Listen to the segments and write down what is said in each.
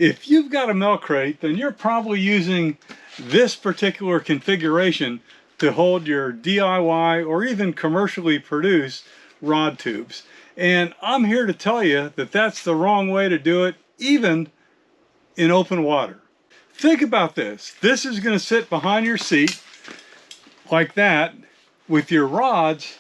If you've got a milk crate, then you're probably using this particular configuration to hold your DIY or even commercially produced rod tubes. And I'm here to tell you that that's the wrong way to do it, even in open water. Think about this. This is going to sit behind your seat like that with your rods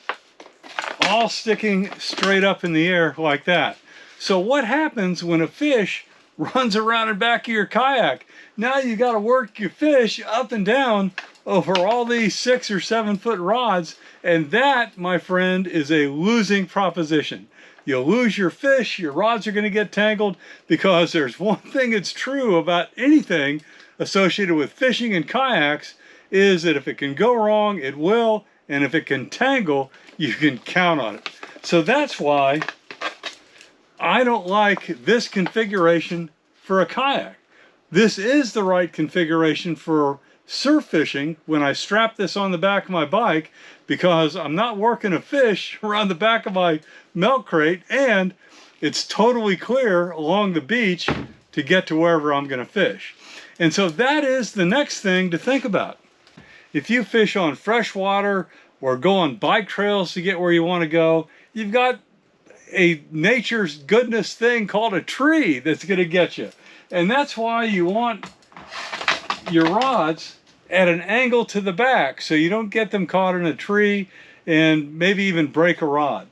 all sticking straight up in the air like that. So what happens when a fish runs around the back of your kayak? Now you got to work your fish up and down over all these 6 or 7 foot rods, and that, my friend, is a losing proposition. You'll lose your fish, your rods are going to get tangled, because there's one thing that's true about anything associated with fishing and kayaks, is that if it can go wrong, it will, and if it can tangle, you can count on it. So that's why I don't like this configuration for a kayak. This is the right configuration for surf fishing when I strap this on the back of my bike, because I'm not working a fish around the back of my milk crate, and it's totally clear along the beach to get to wherever I'm going to fish. And so that is the next thing to think about. If you fish on fresh water or go on bike trails to get where you want to go, you've got a nature's goodness thing called a tree that's going to get you. And that's why you want your rods at an angle to the back, so you don't get them caught in a tree and maybe even break a rod.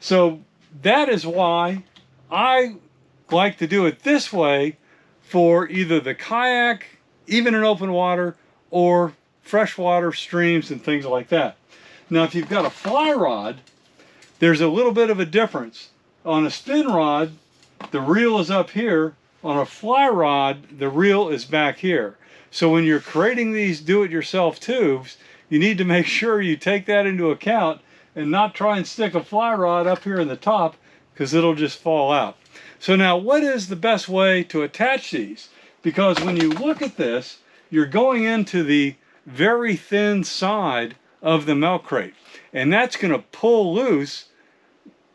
So that is why I like to do it this way for either the kayak, even in open water, or freshwater streams and things like that. Now, if you've got a fly rod, there's a little bit of a difference. On a spin rod, the reel is up here. On a fly rod, the reel is back here. So when you're creating these do-it-yourself tubes, you need to make sure you take that into account and not try and stick a fly rod up here in the top, because it'll just fall out. So now, what is the best way to attach these? Because when you look at this, you're going into the very thin side of the milk crate, and that's going to pull loose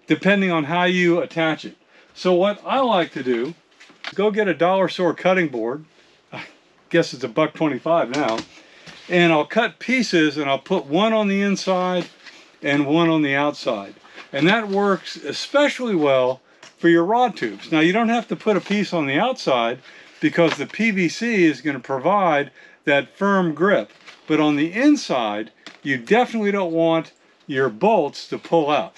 depending on how you attach it. So what I like to do is go get a dollar store cutting board. I guess it's $1.25 now, and I'll cut pieces, and I'll put one on the inside and one on the outside, and that works especially well for your rod tubes. Now, you don't have to put a piece on the outside, because the PVC is going to provide that firm grip, but on the inside you definitely don't want your bolts to pull out.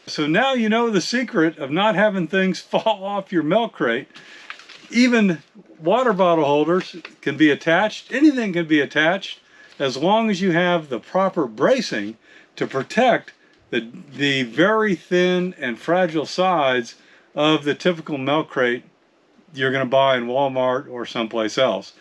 So now you know the secret of not having things fall off your milk crate. Even water bottle holders can be attached. Anything can be attached, as long as you have the proper bracing to protect the very thin and fragile sides of the typical milk crate you're going to buy in Walmart or someplace else.